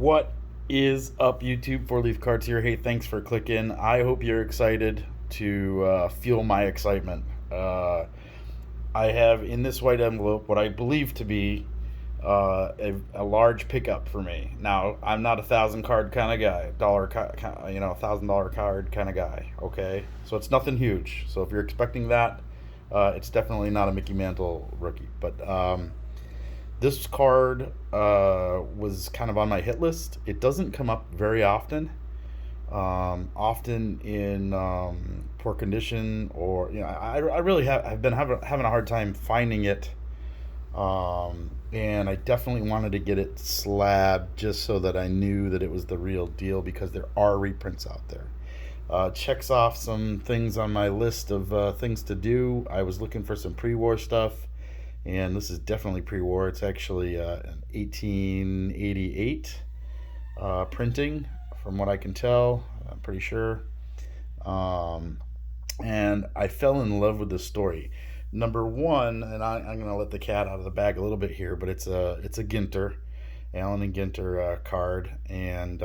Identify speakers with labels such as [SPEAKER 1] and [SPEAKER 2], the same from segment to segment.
[SPEAKER 1] What is up, YouTube? Four Leaf Cards here. Hey, thanks for clicking. I hope you're excited to fuel my excitement. I have in this white envelope what I believe to be a large pickup for me. Now, I'm not a 1,000 card kind of guy, $1,000 card kind of guy. Okay, so it's nothing huge. So if you're expecting that, it's definitely not a Mickey Mantle rookie. But this card was kind of on my hit list. It doesn't come up very often. Often in poor condition, or I really have been having a hard time finding it. And I definitely wanted to get it slabbed just so that I knew that it was the real deal, because there are reprints out there. Checks off some things on my list of things to do. I was looking for some pre-war stuff, and this is definitely pre-war. It's actually an 1888 printing, from what I can tell. I'm pretty sure. And I fell in love with the story. Number one, and I'm going to let the cat out of the bag a little bit here, but it's a Ginter, Allen and Ginter card. And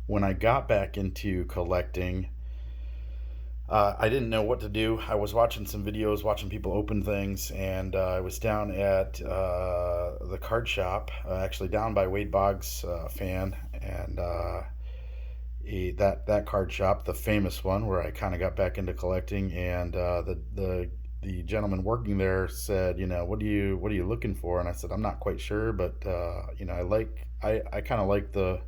[SPEAKER 1] when I got back into collecting, I didn't know what to do. I was watching some videos, watching people open things, and I was down at the card shop, actually down by Wade Boggs' fan, and that card shop, the famous one, where I kind of got back into collecting, and the gentleman working there said, what are you looking for? And I said, I'm not quite sure, but I kind of like the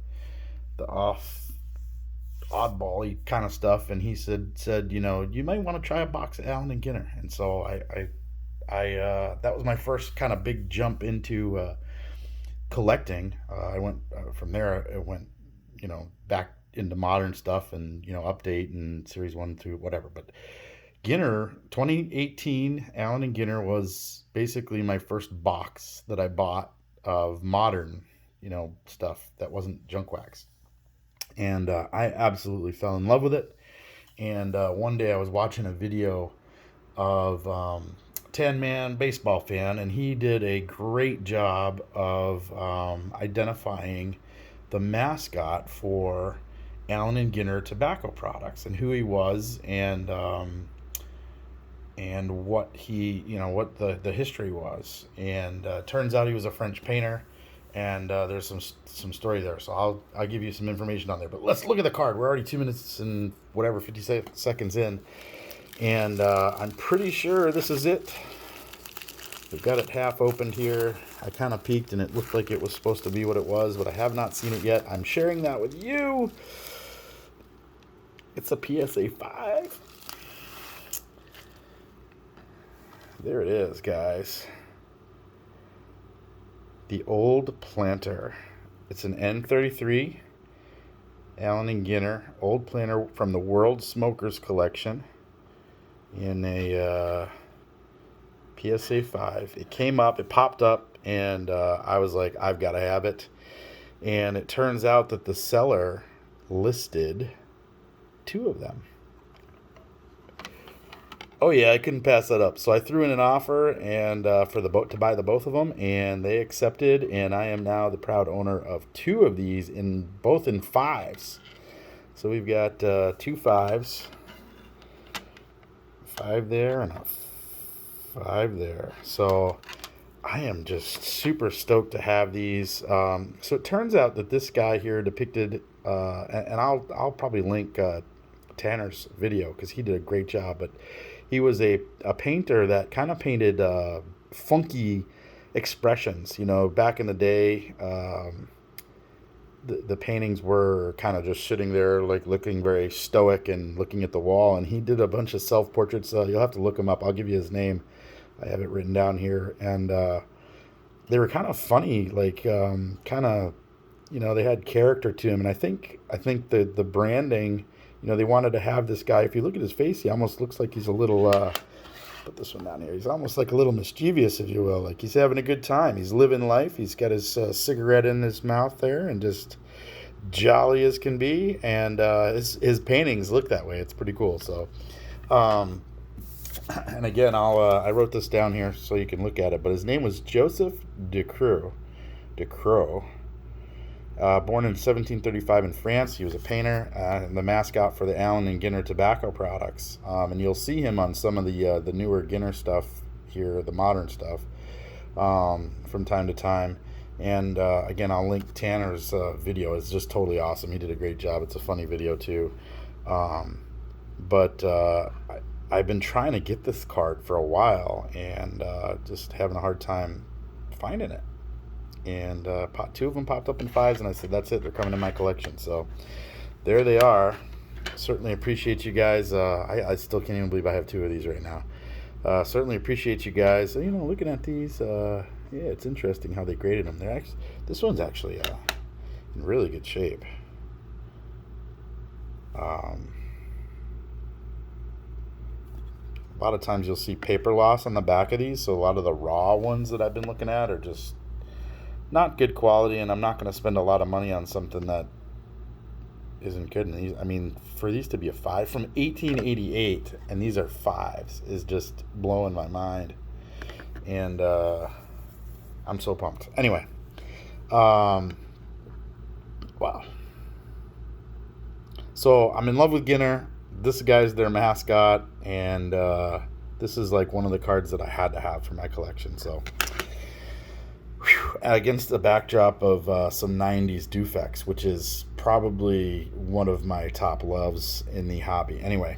[SPEAKER 1] oddball kind of stuff. And he said you might want to try a box of Allen and Ginter. And so I that was my first kind of big jump into collecting. I went from there. It went back into modern stuff, and update and series 1 through whatever. But Ginter 2018 Allen and Ginter was basically my first box that I bought of modern stuff that wasn't junk wax. And I absolutely fell in love with it. And one day I was watching a video of Tan Man Baseball Fan, and he did a great job of identifying the mascot for Allen and Ginter tobacco products, and who he was, and what he what the history was. And turns out he was a French painter. And there's some story there, so I'll give you some information on there. But let's look at the card. We're already 2 minutes and 50 seconds in, and I'm pretty sure this is it. We've got it half opened here. I kind of peeked, and it looked like it was supposed to be what it was, but I have not seen it yet. I'm sharing that with you. It's a PSA 5. There it is, guys. The Old Planter. It's an N33 Allen and Ginter Old Planter from the World Smokers Collection in a PSA 5. It came up, it popped up, and I was like, I've got to have it. And it turns out that the seller listed 2 of them. Oh yeah, I couldn't pass that up. So I threw in an offer and for the boat to buy the both of them, and they accepted. And I am now the proud owner of 2 of these, both in 5s. So we've got 2 5s, 5 there and a 5 there. So I am just super stoked to have these. So it turns out that this guy here depicted, and I'll probably link Tanner's video, because he did a great job, but he was a painter that kind of painted funky expressions. Back in the day, the paintings were kind of just sitting there, like looking very stoic and looking at the wall. And he did a bunch of self-portraits. You'll have to look him up. I'll give you his name. I have it written down here. And they were kind of funny, like kind of, they had character to him. And I think the branding, they wanted to have this guy. If you look at his face, he almost looks like he's a little, put this one down here. He's almost like a little mischievous, if you will. Like he's having a good time. He's living life. He's got his cigarette in his mouth there, and just jolly as can be. And his paintings look that way. It's pretty cool. So, and again, I wrote this down here so you can look at it. But his name was Joseph DeCrow. Born in 1735 in France, he was a painter and the mascot for the Allen and Ginter tobacco products. And you'll see him on some of the newer Ginter stuff here, the modern stuff, from time to time. And again, I'll link Tanner's video. It's just totally awesome. He did a great job. It's a funny video too. But I've been trying to get this card for a while and just having a hard time finding it. And two of them popped up in fives, and I said, that's it, they're coming in my collection. So there they are. Certainly appreciate you guys. I still can't even believe I have two of these right now. Certainly appreciate you guys. You know, looking at these, yeah, it's interesting how they graded them. This one's actually in really good shape. A lot of times you'll see paper loss on the back of these, so a lot of the raw ones that I've been looking at are just not good quality, and I'm not going to spend a lot of money on something that isn't good. And these, I mean, for these to be a 5 from 1888, and these are 5s, is just blowing my mind. And I'm so pumped. Anyway, wow. So I'm in love with Ginter. This guy's their mascot, and this is like one of the cards that I had to have for my collection. So against the backdrop of some 90s Dufex, which is probably one of my top loves in the hobby. Anyway,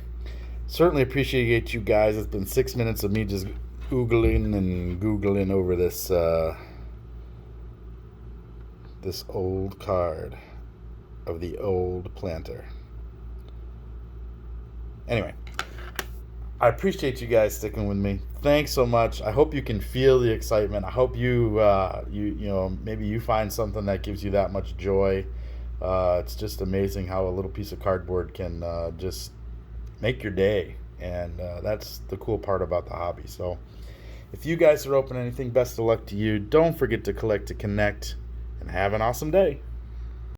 [SPEAKER 1] certainly appreciate you guys. It's been 6 minutes of me just oogling and googling over this this old card of the old planter. Anyway, I appreciate you guys sticking with me. Thanks so much. I hope you can feel the excitement. I hope you know, maybe you find something that gives you that much joy. It's just amazing how a little piece of cardboard can just make your day, and that's the cool part about the hobby. So if you guys are open to anything, best of luck to you. Don't forget to collect to connect, and have an awesome day.